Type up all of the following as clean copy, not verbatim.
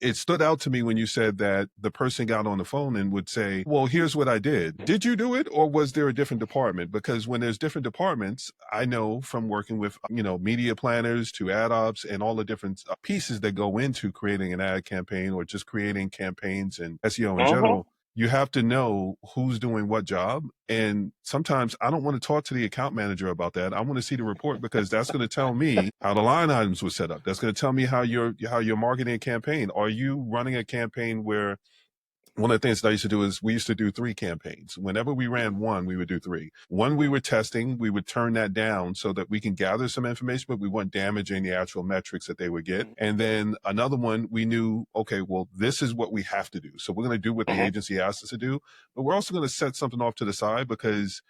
it stood out to me when you said that the person got on the phone and would say, well, here's what I did. Did you do it, or was there a different department? Because when there's different departments, I know from working with, media planners to ad ops and all the different pieces that go into creating an ad campaign or just creating campaigns and SEO in Mm-hmm. general. You have to know who's doing what job. And sometimes I don't want to talk to the account manager about that. I want to see the report because that's going to tell me how the line items were set up. That's going to tell me how you're marketing a campaign. Are you running a campaign where one of the things that I used to do is we used to do 3 campaigns. Whenever we ran one, we would do 3. One we were testing, we would turn that down so that we can gather some information, but we weren't damaging the actual metrics that they would get. And then another one, we knew, okay, well, this is what we have to do. So we're going to do what the agency asked us to do, but we're also going to set something off to the side because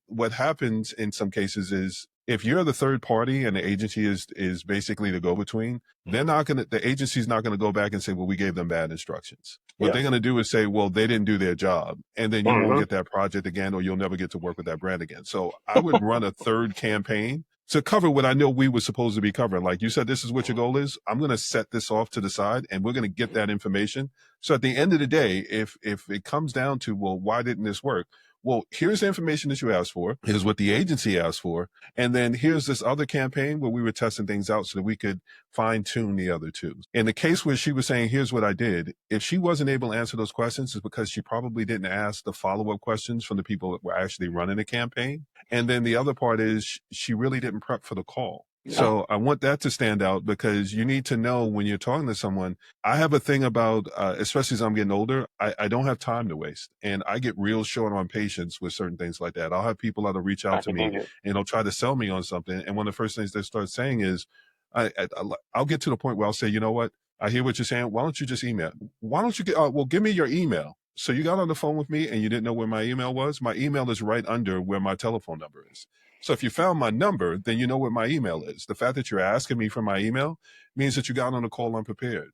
what happens in some cases is if you're the third party and the agency is basically the go-between, the agency's not going to go back and say, well, we gave them bad instructions. What they're going to do is say, well, they didn't do their job. And then you won't get that project again, or you'll never get to work with that brand again. So I would run a third campaign to cover what I know we were supposed to be covering. Like you said, this is what your goal is. I'm going to set this off to the side and we're going to get that information. So at the end of the day, if it comes down to, well, why didn't this work? Well, here's the information that you asked for. Here's what the agency asked for. And then here's this other campaign where we were testing things out so that we could fine tune the other two. In the case where she was saying, here's what I did, if she wasn't able to answer those questions, it's because she probably didn't ask the follow-up questions from the people that were actually running the campaign. And then the other part is she really didn't prep for the call. So I want that to stand out because you need to know when you're talking to someone. I have a thing about, especially as I'm getting older, I don't have time to waste. And I get real short on patience with certain things like that. I'll have people that'll reach out to me and they'll try to sell me on something. And one of the first things they start saying is, I'll get to the point where I'll say, you know what? I hear what you're saying. Why don't you just email? Why don't you well, give me your email. So you got on the phone with me and you didn't know where my email was. My email is right under where my telephone number is. So if you found my number, then you know what my email is. The fact that you're asking me for my email means that you got on the call unprepared.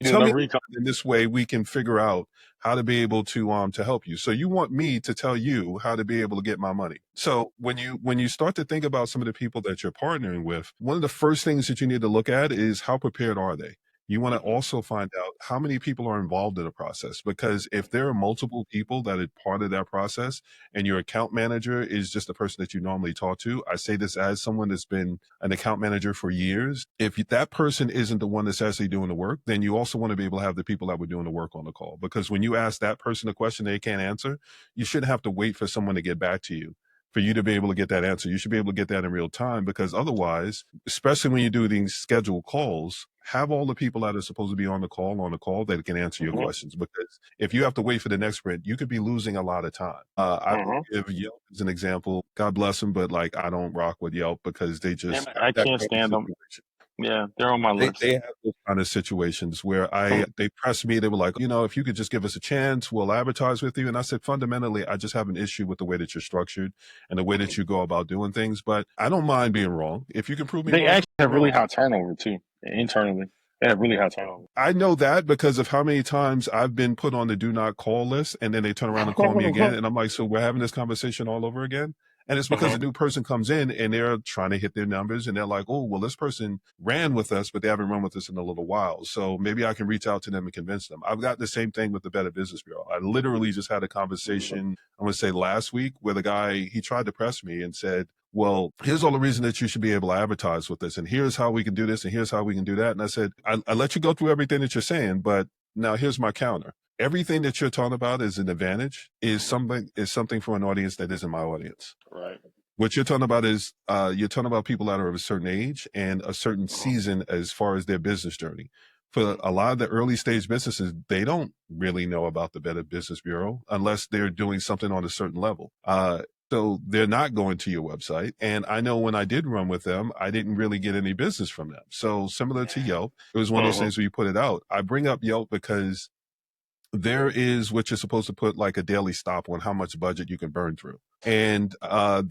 Tell me in this way we can figure out how to be able to help you. So you want me to tell you how to be able to get my money. So when you start to think about some of the people that you're partnering with, one of the first things that you need to look at is how prepared are they? You want to also find out how many people are involved in the process, because if there are multiple people that are part of that process and your account manager is just the person that you normally talk to, I say this as someone that's been an account manager for years. If that person isn't the one that's actually doing the work, then you also want to be able to have the people that were doing the work on the call, because when you ask that person a question they can't answer, you shouldn't have to wait for someone to get back to you for you to be able to get that answer. You should be able to get that in real time, because otherwise, especially when you do these scheduled calls, have all the people that are supposed to be on the call that can answer your questions. Because if you have to wait for the next sprint, you could be losing a lot of time. I will give Yelp as an example. God bless them, but like I don't rock with Yelp because they just I can't stand them. Yeah, they're on my list. They have those kind of situations where they pressed me. They were like, if you could just give us a chance, we'll advertise with you. And I said, fundamentally, I just have an issue with the way that you're structured and the way that you go about doing things. But I don't mind being wrong. If you can prove me wrong. They actually have really high turnover too, internally. They have really high turnover. I know that because of how many times I've been put on the do not call list, and then they turn around and call me again. And I'm like, so we're having this conversation all over again? And it's because a new person comes in and they're trying to hit their numbers and they're like, oh, well, this person ran with us, but they haven't run with us in a little while. So maybe I can reach out to them and convince them. I've got the same thing with the Better Business Bureau. I literally just had a conversation, I'm going to say last week, where the guy, he tried to press me and said, well, here's all the reason that you should be able to advertise with this. And here's how we can do this. And here's how we can do that. And I said, I let you go through everything that you're saying, but now here's my counter. Everything that you're talking about is an advantage, is something for an audience that isn't my audience. Right. What you're talking about is you're talking about people that are of a certain age and a certain season as far as their business journey. For a lot of the early stage businesses, they don't really know about the Better Business Bureau unless they're doing something on a certain level. So they're not going to your website. And I know when I did run with them, I didn't really get any business from them. So similar to Yelp, it was one of those things where you put it out. I bring up Yelp because there is what you're supposed to put like a daily stop on how much budget you can burn through. And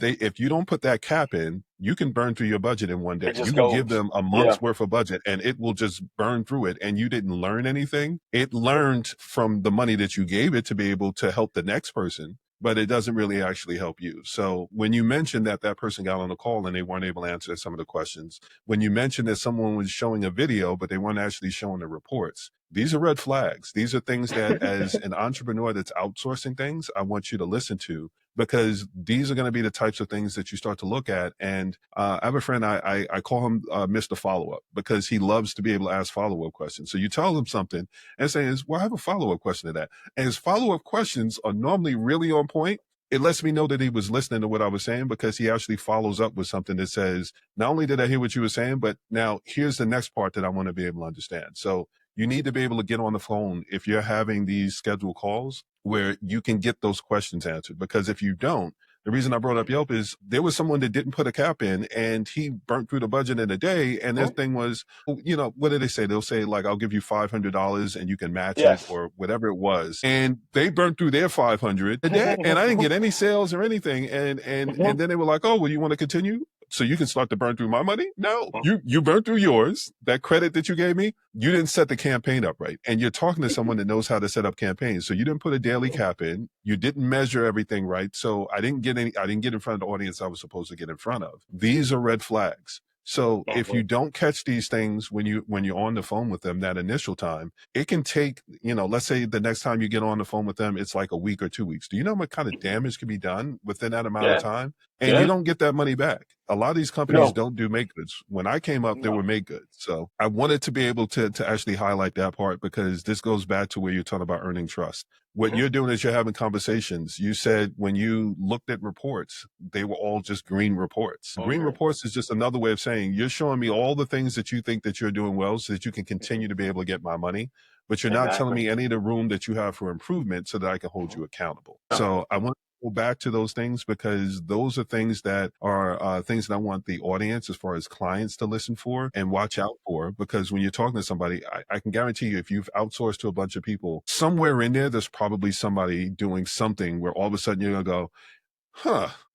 if you don't put that cap in, you can burn through your budget in one day. You can give them a month's worth of budget and it will just burn through it. And you didn't learn anything. It learned from the money that you gave it to be able to help the next person. but it doesn't really actually help you. So when you mentioned that that person got on the call and they weren't able to answer some of the questions, when you mentioned that someone was showing a video, but they weren't actually showing the reports, these are red flags. These are things that as an entrepreneur that's outsourcing things, I want you to listen to, because these are going to be the types of things that you start to look at. And I have a friend, I call him Mr. Follow-up, because he loves to be able to ask follow-up questions. So you tell him something and say, well, I have a follow-up question to that. And his follow-up questions are normally really on point. It lets me know that he was listening to what I was saying, because he actually follows up with something that says, not only did I hear what you were saying, but now here's the next part that I want to be able to understand. So you need to be able to get on the phone if you're having these scheduled calls where you can get those questions answered. Because if you don't, the reason I brought up Yelp is there was someone that didn't put a cap in and he burnt through the budget in a day. And their thing was, what do they say? They'll say, like, I'll give you $500 and you can match it Yes. or whatever it was. And they burnt through their 500 a day, and I didn't get any sales or anything. And then they were like, oh, well, you want to continue? So you can start to burn through my money? No, you burned through yours. That credit that you gave me, you didn't set the campaign up right. And you're talking to someone that knows how to set up campaigns. So you didn't put a daily cap in. You didn't measure everything right. So I didn't get in front of the audience I was supposed to get in front of. These are red flags. So if you don't catch these things when you're on the phone with them that initial time, it can take, let's say the next time you get on the phone with them, it's like a week or 2 weeks. Do you know what kind of damage can be done within that amount of Yeah. time? And you Yeah. don't get that money back. A lot of these companies No. don't do make goods. When I came up, there No. were make goods. So I wanted to be able to actually highlight that part, because this goes back to where you're talking about earning trust. What you're doing is you're having conversations. You said when you looked at reports, they were all just green reports. Green reports is just another way of saying you're showing me all the things that you think that you're doing well so that you can continue to be able to get my money. But you're not telling me any of the room that you have for improvement so that I can hold you accountable. So I want to go back to those things, because those are things that are things that I want the audience, as far as clients, to listen for and watch out for. Because when you're talking to somebody, I can guarantee you, if you've outsourced to a bunch of people, somewhere in there's probably somebody doing something where all of a sudden you're going to go,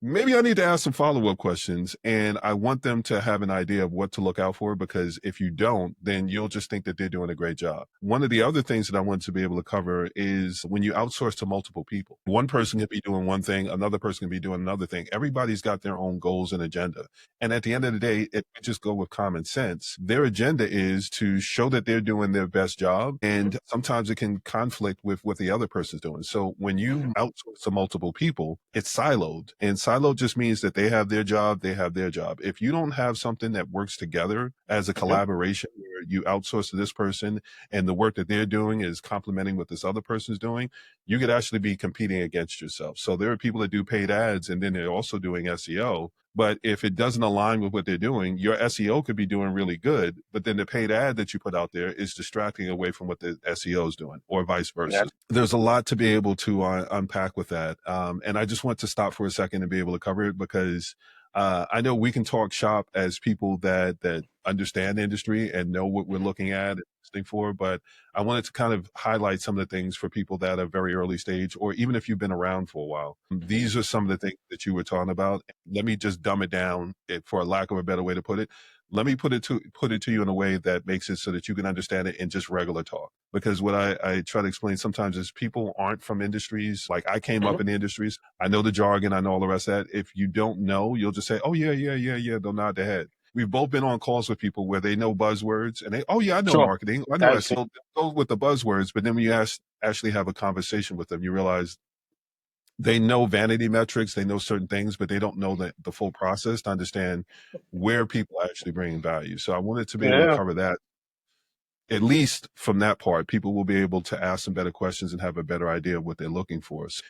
maybe I need to ask some follow-up questions. And I want them to have an idea of what to look out for, because if you don't, then you'll just think that they're doing a great job. One of the other things that I want to be able to cover is when you outsource to multiple people, one person can be doing one thing, another person can be doing another thing. Everybody's got their own goals and agenda. And at the end of the day, if we just go with common sense, their agenda is to show that they're doing their best job. And sometimes it can conflict with what the other person's doing. So when you outsource to multiple people, it's siloed. And siloed just means that they have their job, they have their job. If you don't have something that works together as a collaboration, where you outsource to this person and the work that they're doing is complementing what this other person's doing, you could actually be competing against yourself. So there are people that do paid ads and then they're also doing SEO. But if it doesn't align with what they're doing, your SEO could be doing really good, but then the paid ad that you put out there is distracting away from what the SEO is doing, or vice versa. Yeah. There's a lot to be able to unpack with that. And I just want to stop for a second and be able to cover it, because I know we can talk shop as people that understand the industry and know what we're looking at and listening for, but I wanted to kind of highlight some of the things for people that are very early stage, or even if you've been around for a while. These are some of the things that you were talking about. Let me just dumb it down, for a lack of a better way to put it. Let me put it to you in a way that makes it so that you can understand it in just regular talk. Because what I try to explain sometimes is people aren't from industries. Like, I came up in the industries. I know the jargon. I know all the rest of that. If you don't know, you'll just say, oh, yeah. They'll nod their head. We've both been on calls with people where they know buzzwords and they, oh yeah, I know Sure. marketing. I know SEO. Absolutely. They'll go with the buzzwords, but then when you actually have a conversation with them, you realize they know vanity metrics, they know certain things, but they don't know the full process to understand where people are actually bringing value. So I wanted to be able to cover that. At least from that part, people will be able to ask some better questions and have a better idea of what they're looking for.